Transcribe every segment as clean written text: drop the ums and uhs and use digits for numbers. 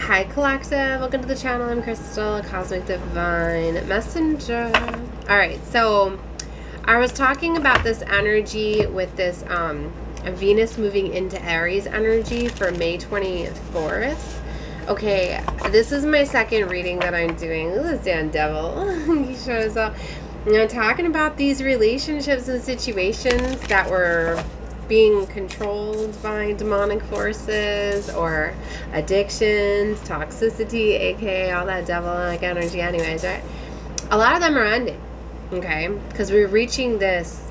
Hi Collective, welcome to the channel. I'm Crystal, a Cosmic Divine Messenger. Alright, so I was talking about this energy with this Venus moving into Aries energy for May 24th. Okay, this is my second reading that I'm doing. Look at this damn devil. He shows up. I'm talking about these relationships and situations that were being controlled by demonic forces or addictions, toxicity, aka all that devil-like energy anyways, right? A lot of them are ending, okay? Because we're reaching this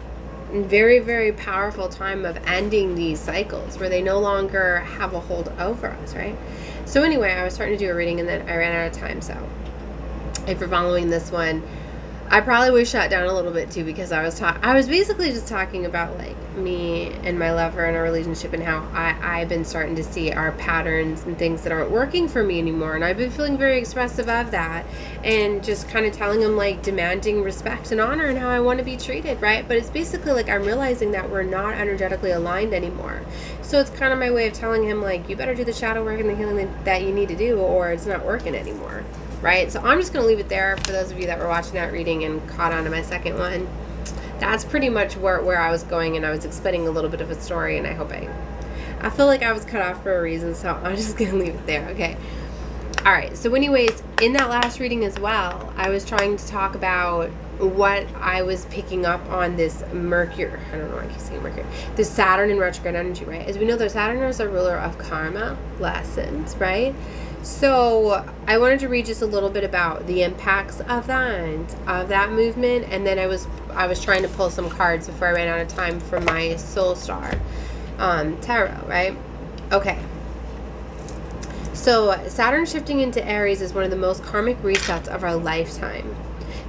very, very powerful time of ending these cycles where they no longer have a hold over us, right? So anyway, I was starting to do a reading and then I ran out of time, so if you're following this one, I probably was shut down a little bit too because I was basically just talking about like me and my lover and our relationship and how I've been starting to see our patterns and things that aren't working for me anymore, and I've been feeling very expressive of that and just kind of telling him like demanding respect and honor and how I want to be treated, right? But it's basically like I'm realizing that we're not energetically aligned anymore. So it's kind of my way of telling him like, you better do the shadow work and the healing that you need to do or it's not working anymore. Right? So I'm just going to leave it there for those of you that were watching that reading and caught on to my second one. That's pretty much where I was going, and I was explaining a little bit of a story, and I feel like I was cut off for a reason, so I'm just going to leave it there. Okay. All right. So anyways, in that last reading as well, I was trying to talk about what I was picking up on this Mercury. I don't know why I keep saying Mercury. This Saturn in retrograde energy, right? As we know, the Saturn is a ruler of karma, lessons, right? So I wanted to read just a little bit about the impacts of that movement, and then I was trying to pull some cards before I ran out of time from my Soul Star tarot, right? Okay. So Saturn shifting into Aries is one of the most karmic resets of our lifetime.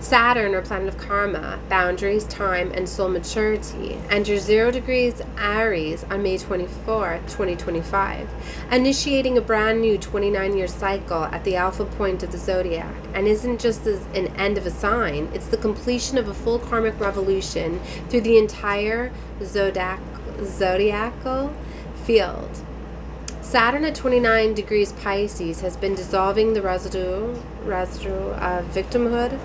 Saturn, or planet of karma, boundaries, time, and soul maturity, enters 0 degrees Aries on May 24th, 2025, initiating a brand new 29-year cycle at the alpha point of the zodiac, and isn't just an end of a sign, it's the completion of a full karmic revolution through the entire zodiacal field. Saturn at 29 degrees Pisces has been dissolving the residue of victimhood,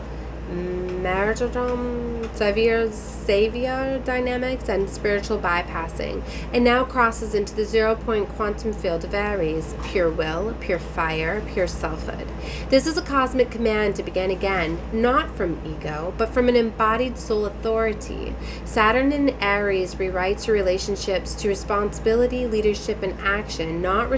martyrdom, savior dynamics, and spiritual bypassing, and now crosses into the 0-point quantum field of Aries, pure will, pure fire, pure selfhood. This is a cosmic command to begin again, not from ego, but from an embodied soul authority. Saturn in Aries rewrites your relationships to responsibility, leadership, and action, not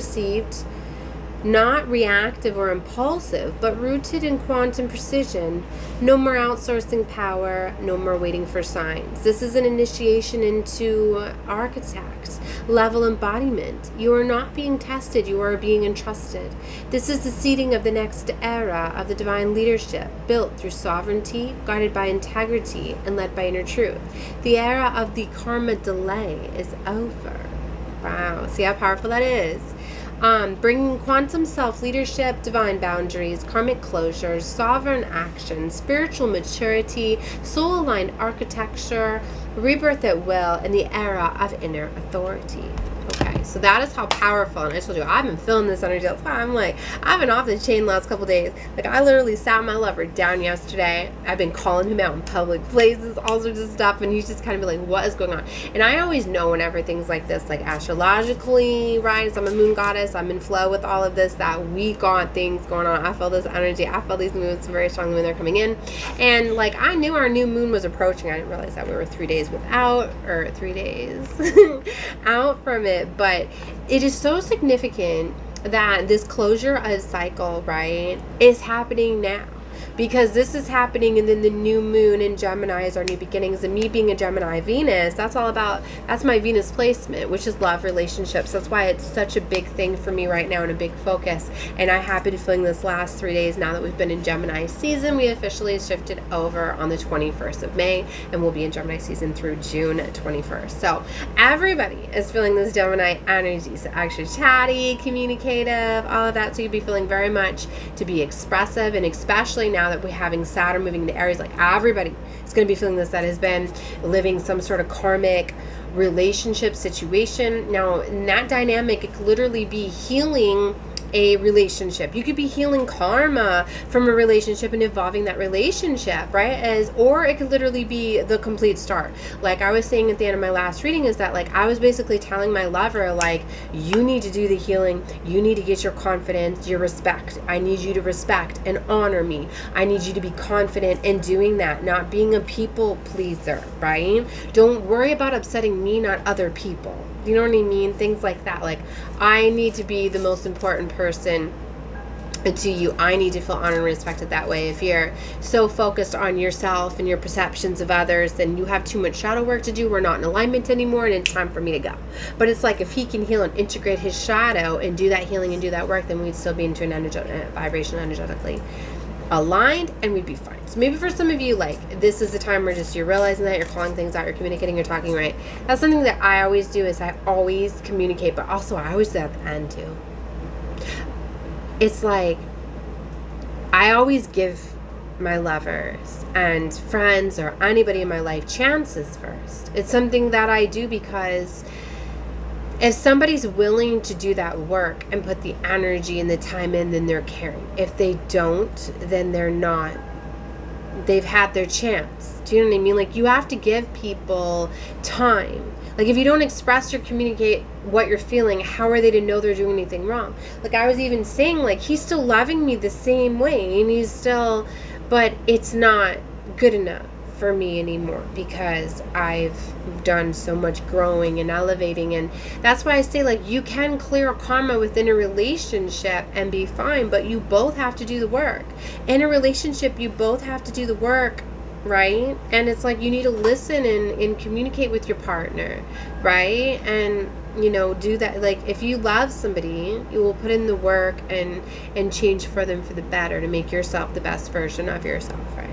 reactive or impulsive, but rooted in quantum precision. No more outsourcing power, no more waiting for signs. This is an initiation into architect level embodiment. You are not being tested, you are being entrusted. This is the seeding of the next era of the divine leadership, built through sovereignty, guided by integrity, and led by inner truth. The era of the karma delay is over. Wow, see how powerful that is? Bringing quantum self-leadership, divine boundaries, karmic closures, sovereign action, spiritual maturity, soul-aligned architecture, rebirth at will, and the era of inner authority. Okay, so that is how powerful, and I told you, I've been feeling this energy. That's why I'm like, I've been off the chain last couple days. Like, I literally sat my lover down yesterday. I've been calling him out in public places, all sorts of stuff, and he's just kind of be like, what is going on? And I always know whenever things like this, like astrologically, right, so I'm a moon goddess, I'm in flow with all of this, that we got things going on. I feel this energy, I feel these moons very strongly when they're coming in, and like, I knew our new moon was approaching. I didn't realize that we were 3 days out from it. But it is so significant that this closure of cycle, right, is happening now. Because this is happening, and then the new moon in Gemini is our new beginnings. And me being a Gemini Venus, that's my Venus placement, which is love, relationships. That's why it's such a big thing for me right now and a big focus. And I have been feeling this last 3 days now that we've been in Gemini season. We officially shifted over on the 21st of May, and we'll be in Gemini season through June 21st. So everybody is feeling this Gemini energy. So extra chatty, communicative, all of that. So you'd be feeling very much to be expressive, and especially now that we're having Saturn moving into Aries, like everybody is going to be feeling this, that has been living some sort of karmic relationship situation. Now, in that dynamic, it could literally be healing a relationship. You could be healing karma from a relationship and evolving that relationship, right? Or it could literally be the complete start. Like I was saying at the end of my last reading, is that like I was basically telling my lover, like, you need to do the healing. You need to get your confidence, your respect. I need you to respect and honor me. I need you to be confident in doing that, not being a people pleaser, right? Don't worry about upsetting me, not other people. You know what I mean? Things like that. Like, I need to be the most important person to you. I need to feel honored and respected that way. If you're so focused on yourself and your perceptions of others, then you have too much shadow work to do. We're not in alignment anymore, and it's time for me to go. But it's like, if he can heal and integrate his shadow and do that healing and do that work, then we'd still be into an vibration energetically aligned, and we'd be fine. So maybe for some of you, like, this is the time where just you're realizing that you're calling things out, you're communicating, you're talking, right? That's something that I always do, is I always communicate, but also I always do that at the end too. It's like, I always give my lovers and friends or anybody in my life chances first. It's something that I do because if somebody's willing to do that work and put the energy and the time in, then they're caring. If they don't, then they're not. They've had their chance. Do you know what I mean? Like, you have to give people time. Like, if you don't express or communicate what you're feeling, how are they to know they're doing anything wrong? Like, I was even saying, like, he's still loving me the same way, and he's still, but it's not good enough for me anymore, because I've done so much growing and elevating. And that's why I say, like, you can clear karma within a relationship and be fine, but you both have to do the work. In a relationship, you both have to do the work, right? And it's like, you need to listen and communicate with your partner, right? And you know, do that. Like, if you love somebody, you will put in the work and change for them for the better, to make yourself the best version of yourself, right?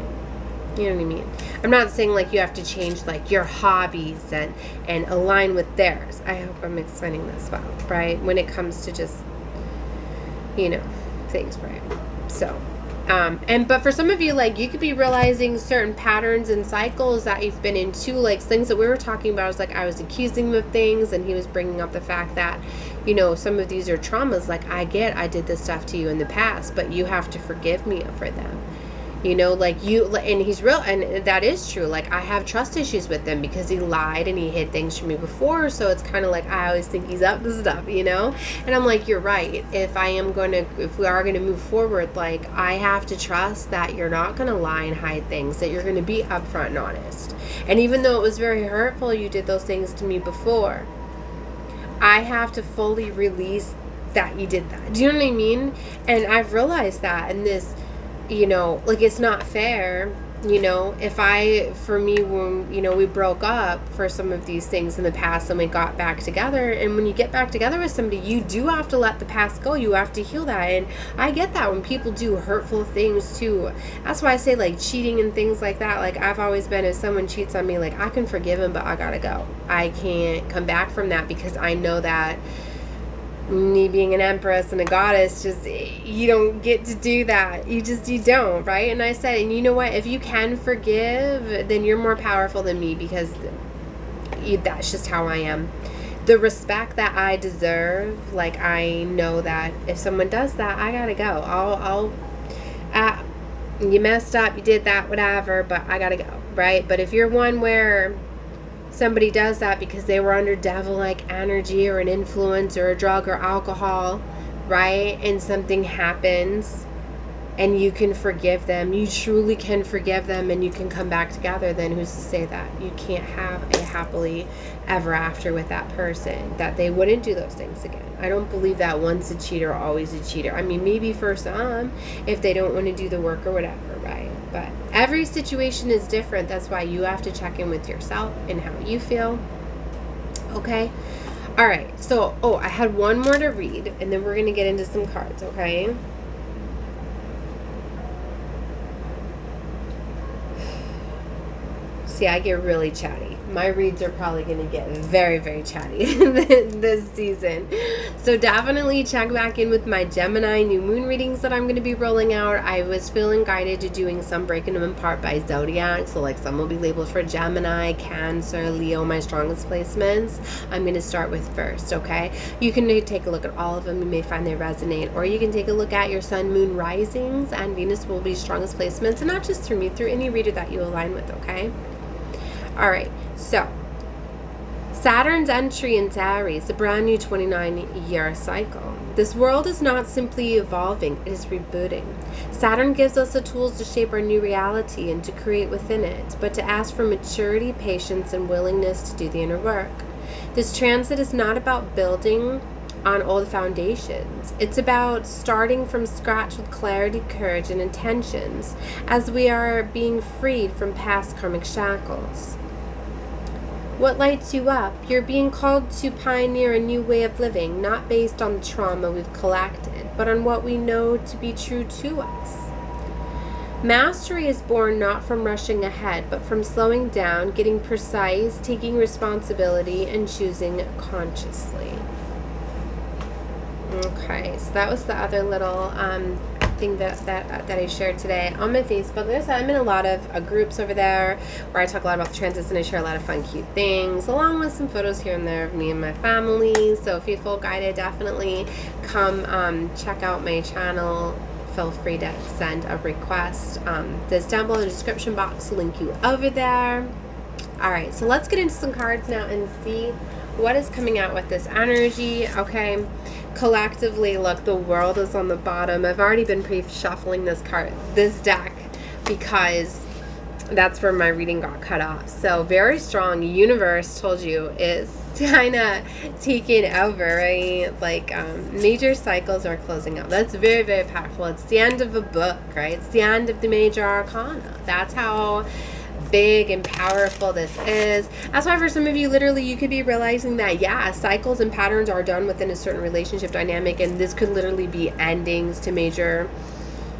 You know what I mean? I'm not saying like you have to change like your hobbies and align with theirs. I hope I'm explaining this well, right? When it comes to just, you know, things, right? So, but for some of you, like, you could be realizing certain patterns and cycles that you've been into, like things that we were talking about. Was like, I was accusing him of things, and he was bringing up the fact that, you know, some of these are traumas. Like, I did this stuff to you in the past, but you have to forgive me for them. You know, like, and he's real, and that is true. Like, I have trust issues with him because he lied and he hid things from me before. So it's kind of like, I always think he's up to stuff, you know? And I'm like, you're right. If we are going to move forward, like, I have to trust that you're not going to lie and hide things, that you're going to be upfront and honest. And even though it was very hurtful, you did those things to me before, I have to fully release that you did that. Do you know what I mean? And I've realized that in this, you know, like, it's not fair, you know, for me, when, you know, we broke up for some of these things in the past and we got back together, and when you get back together with somebody, you do have to let the past go. You have to heal that. And I get that when people do hurtful things too. That's why I say, like, cheating and things like that. Like, I've always been, if someone cheats on me, like, I can forgive him, but I gotta go. I can't come back from that, because I know that me being an empress and a goddess, just, you don't get to do that. You don't, right? And I said, and you know what, if you can forgive, then you're more powerful than me, because that's just how I am. The respect that I deserve, like, I know that if someone does that, I gotta go. You messed up, you did that, whatever, but I gotta go, right? But if you're one where somebody does that because they were under devil-like energy or an influence or a drug or alcohol, right? And something happens and you can forgive them, you truly can forgive them, and you can come back together, then who's to say that you can't have a happily ever after with that person, that they wouldn't do those things again? I don't believe that once a cheater, always a cheater. I mean, maybe for some, if they don't want to do the work or whatever, right? But every situation is different. That's why you have to check in with yourself and how you feel. Okay? All right. So, I had one more to read, and then we're going to get into some cards, okay? See, I get really chatty. my reads are probably going to get very, very chatty this season. So definitely check back in with my Gemini new moon readings that I'm going to be rolling out. I was feeling guided to doing some breaking them apart by zodiac. So like some will be labeled for Gemini, Cancer, Leo, my strongest placements. I'm going to start with first, okay? You can take a look at all of them. You may find they resonate. Or you can take a look at your sun, moon, risings, and Venus will be strongest placements. And not just through me, through any reader that you align with, okay? All right. So, Saturn's entry into Aries, a brand new 29-year cycle. This world is not simply evolving, it is rebooting. Saturn gives us the tools to shape our new reality and to create within it, but to ask for maturity, patience, and willingness to do the inner work. This transit is not about building on old foundations. It's about starting from scratch with clarity, courage, and intentions as we are being freed from past karmic shackles. What lights you up? You're being called to pioneer a new way of living, not based on the trauma we've collected, but on what we know to be true to us. Mastery is born not from rushing ahead, but from slowing down, getting precise, taking responsibility, and choosing consciously. Okay, so that was the other little thing that I shared today on my Facebook. I'm in a lot of groups over there where I talk a lot about the transits and I share a lot of fun, cute things, along with some photos here and there of me and my family. So if you feel guided, definitely come check out my channel. Feel free to send a request. There's down below in the description box to link you over there. All right, so let's get into some cards now and see what is coming out with this energy. Okay, collectively, look, the world is on the bottom. I've already been pre-shuffling this deck because that's where my reading got cut off. So very strong. Universe, told you, is kind of taking over, right? Like major cycles are closing out. That's very, very powerful. It's the end of a book, right? It's the end of the major arcana. That's how big and powerful this is. That's why for some of you, literally, you could be realizing that, yeah, cycles and patterns are done within a certain relationship dynamic, and this could literally be endings to major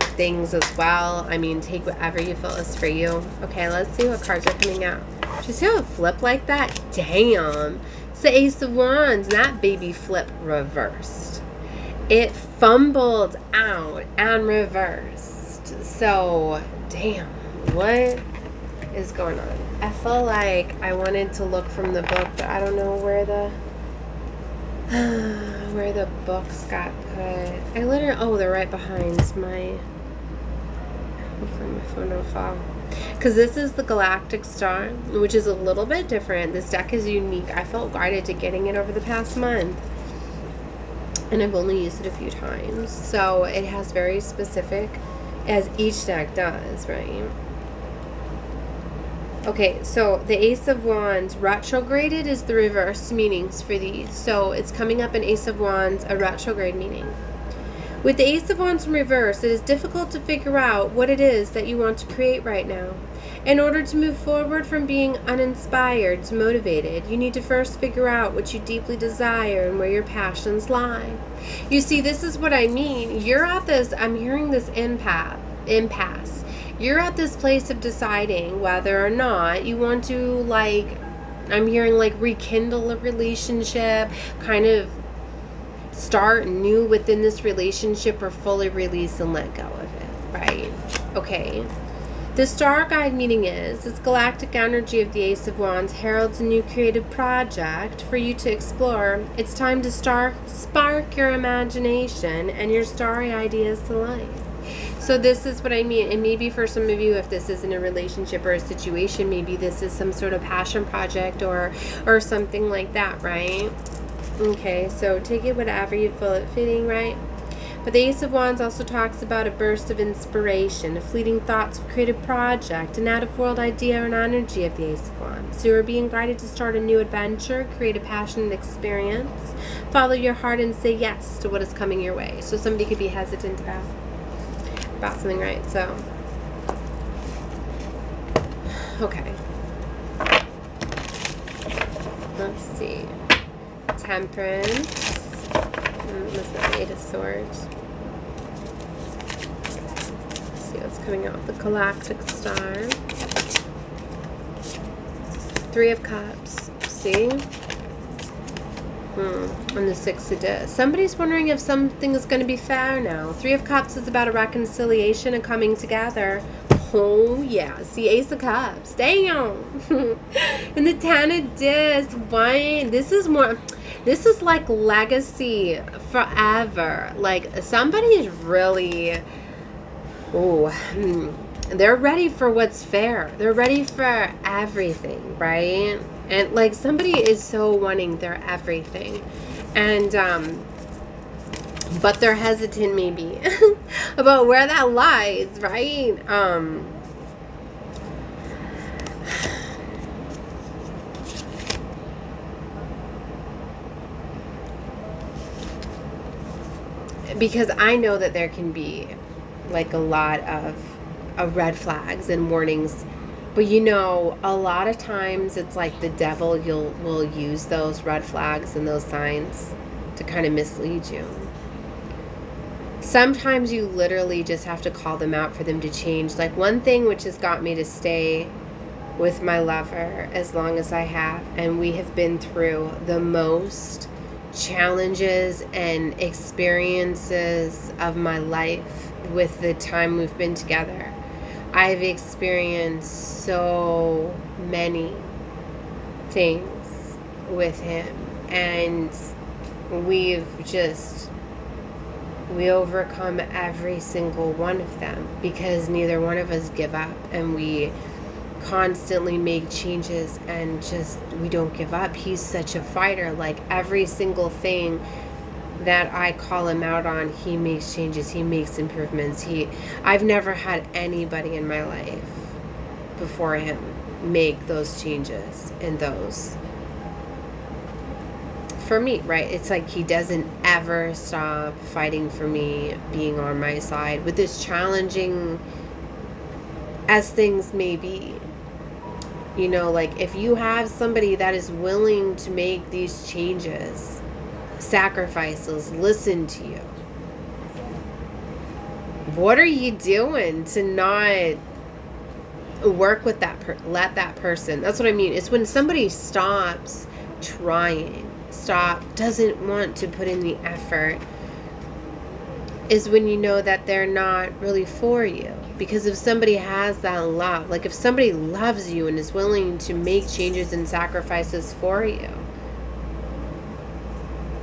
things as well. I mean, take whatever you feel is for you. Okay, let's see what cards are coming out. Did you see how it flipped like that? Damn. It's the Ace of Wands. That baby flip reversed. It fumbled out and reversed. So, damn. What is going on? I feel like I wanted to look from the book, but I don't know where the books got put. I literally, oh, they're right behind my, hopefully my phone don't fall. Because this is the Galactic Star, which is a little bit different. This deck is unique. I felt guided to getting it over the past month, and I've only used it a few times. So it has very specific, as each deck does, right? Okay, so the Ace of Wands retrograded is the reverse meanings for these. So it's coming up in Ace of Wands, a retrograde meaning. With the Ace of Wands in reverse, it is difficult to figure out what it is that you want to create right now. In order to move forward from being uninspired to motivated, you need to first figure out what you deeply desire and where your passions lie. You see, this is what I mean. You're at this, I'm hearing this impasse. You're at this place of deciding whether or not you want to, like, I'm hearing, like, rekindle a relationship, kind of start new within this relationship, or fully release and let go of it, right? Okay. The star guide meaning is, this galactic energy of the Ace of Wands heralds a new creative project for you to explore. It's time to spark your imagination and your starry ideas to life. So this is what I mean. And maybe for some of you, if this isn't a relationship or a situation, maybe this is some sort of passion project or something like that, right? Okay, so take it whatever you feel it fitting, right? But the Ace of Wands also talks about a burst of inspiration, a fleeting thoughts of creative project, an out-of-world idea or an energy of the Ace of Wands. So you're being guided to start a new adventure, create a passionate experience, follow your heart and say yes to what is coming your way. So somebody could be hesitant about something, right? So, okay. Let's see. Temperance. This is Eight of Swords. Let's see what's coming out with the Galactic Star. Three of Cups. See? And the Six of Discs. Somebody's wondering if something is going to be fair now. Three of Cups is about a reconciliation and coming together. Oh, yeah. See, Ace of Cups. Damn. And the Ten of Discs. What? This is more... This is like legacy forever. Like, somebody is really... Oh, they're ready for what's fair. They're ready for everything, right? And like somebody is so wanting their everything. And but they're hesitant maybe about where that lies, right? Because I know that there can be like a lot of red flags and warnings, but you know, a lot of times it's like the devil will use those red flags and those signs to kind of mislead you. Sometimes you literally just have to call them out for them to change. Like one thing which has got me to stay with my lover as long as I have, and we have been through the most challenges and experiences of my life with the time we've been together. I've experienced so many things with him, and we overcome every single one of them because neither one of us give up, and we constantly make changes and just we don't give up. He's such a fighter. Like every single thing that I call him out on, he makes changes, he makes improvements. I've never had anybody in my life before him make those changes and those for me, right? It's like he doesn't ever stop fighting for me, being on my side with as challenging as things may be. You know, like if you have somebody that is willing to make these changes, sacrifices, listen to you, what are you doing to not work with that let that person? That's what I mean. It's when somebody stops trying, doesn't want to put in the effort, is when you know that they're not really for you. Because if somebody has that love, like if somebody loves you and is willing to make changes and sacrifices for you,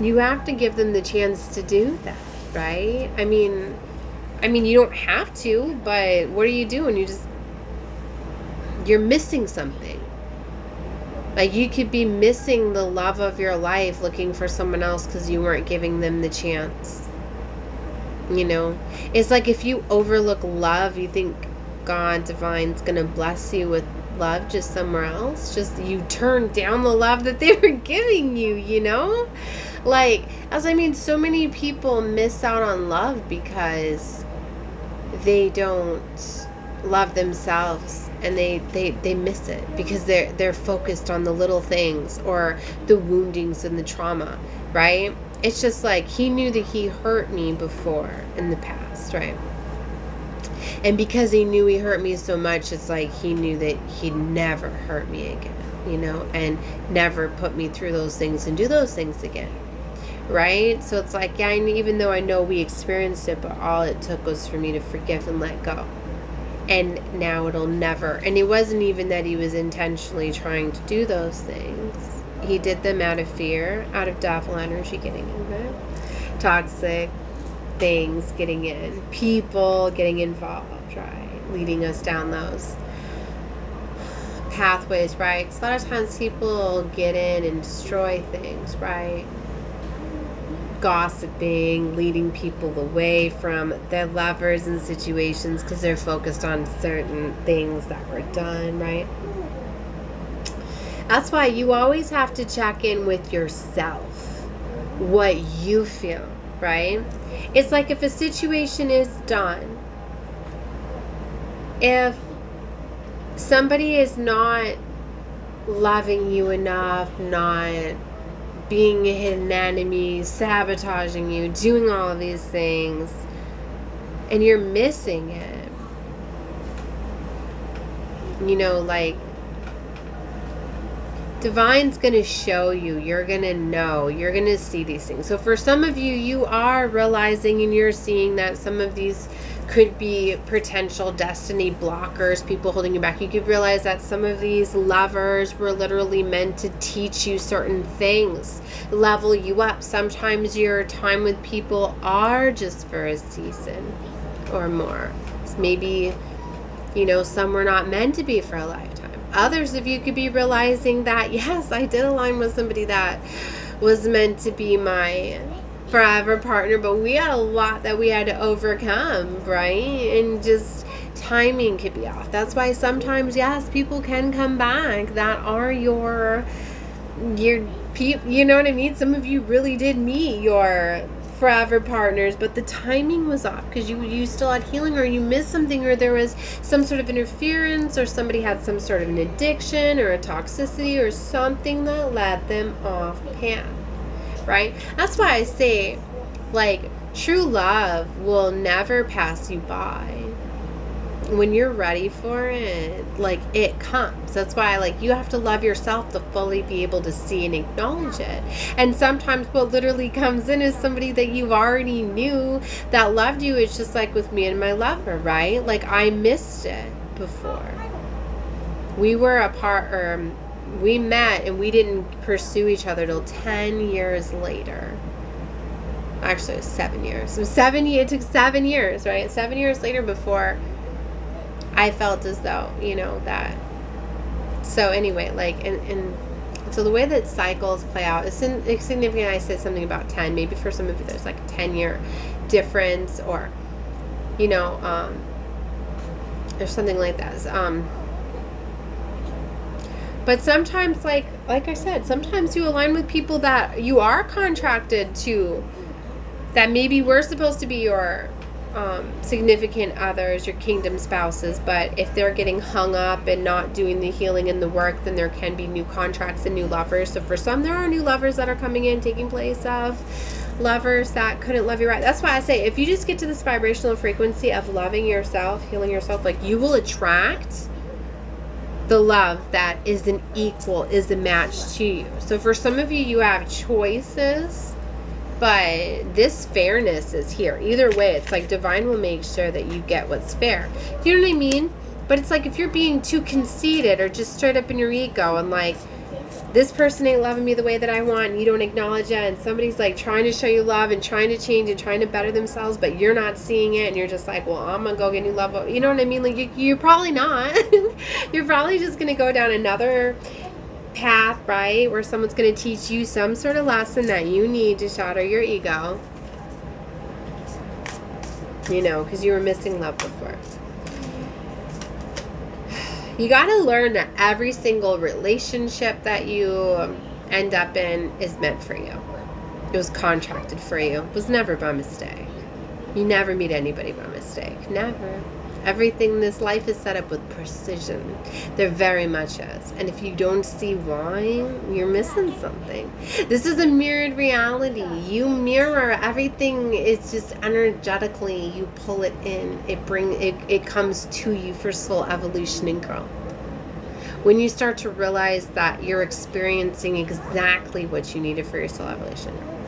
you have to give them the chance to do that, right? I mean, you don't have to, but what are you doing? You're missing something. Like you could be missing the love of your life looking for someone else because you weren't giving them the chance. You know, it's like if you overlook love, you think God Divine's gonna bless you with love just somewhere else. Just you turn down the love that they were giving you, you know? Like, so many people miss out on love because they don't love themselves, and they miss it because they're focused on the little things or the woundings and the trauma, right? It's just like he knew that he hurt me before in the past, right? And because he knew he hurt me so much, it's like he knew that he'd never hurt me again, you know, and never put me through those things and do those things again, right? So it's like, yeah, even though I know we experienced it, but all it took was for me to forgive and let go. And now it'll never. And it wasn't even that he was intentionally trying to do those things. He did them out of fear, out of devil energy getting in there. Toxic things getting in. People getting involved, right? Leading us down those pathways, right? Because a lot of times people get in and destroy things, right? Gossiping, leading people away from their lovers and situations because they're focused on certain things that were done, right? That's why you always have to check in with yourself, what you feel, right? It's like if a situation is done, if somebody is not loving you enough, not being a hidden enemy, sabotaging you, doing all of these things, and you're missing it, you know, like Divine's going to show you. You're going to know. You're going to see these things. So for some of you, you are realizing and you're seeing that some of these could be potential destiny blockers, people holding you back. You could realize that some of these lovers were literally meant to teach you certain things, level you up. Sometimes your time with people are just for a season or more. Maybe, you know, some were not meant to be for a lifetime. Others of you could be realizing that, yes, I did align with somebody that was meant to be my forever partner, but we had a lot that we had to overcome, right? And just timing could be off. That's why sometimes, yes, people can come back that are your people, you know what I mean? Some of you really did meet your forever partners, but the timing was off because you still had healing, or you missed something, or there was some sort of interference, or somebody had some sort of an addiction or a toxicity or something that led them off path, right? That's why I say, like, true love will never pass you by. When you're ready for it, like, it comes. That's why, like, you have to love yourself to fully be able to see and acknowledge it. And sometimes what literally comes in is somebody that you already knew that loved you. It's just like with me and my lover, right? Like, I missed it before. We were apart, or we met and we didn't pursue each other till 10 years later. Actually, it was 7 years. It took 7 years, right? 7 years later before I felt as though, you know, that. So anyway, like, and so the way that cycles play out is significant. I said something about 10. Maybe for some of you there's like a 10-year difference, or, you know, there's something like that. But sometimes, like I said, sometimes you align with people that you are contracted to, that maybe we're supposed to be your significant others, your kingdom spouses, but if they're getting hung up and not doing the healing and the work, then there can be new contracts and new lovers. So for some, there are new lovers that are coming in, taking place of lovers that couldn't love you right. That's why I say, if you just get to this vibrational frequency of loving yourself, healing yourself, like, you will attract the love that is an equal, is a match to you. So for some of you, you have choices, but this fairness is here. Either way, it's like divine will make sure that you get what's fair. You know what I mean? But it's like, if you're being too conceited or just straight up in your ego and like, this person ain't loving me the way that I want, and you don't acknowledge it, and somebody's like trying to show you love and trying to change and trying to better themselves, but you're not seeing it, and you're just like, well, I'm gonna go get new love. You know what I mean? Like, you're probably not. You're probably just gonna go down another path, right, where someone's going to teach you some sort of lesson that you need to shatter your ego, you know, because you were missing love before. You got to learn that every single relationship that you end up in is meant for you. It was contracted for you. It was never by mistake. You never meet anybody by mistake. Never. Everything in this life is set up with precision. There very much is. And if you don't see why, you're missing something. This is a mirrored reality. You mirror everything. It's just energetically, you pull it in. It comes to you for soul evolution and growth. When you start to realize that you're experiencing exactly what you needed for your soul evolution.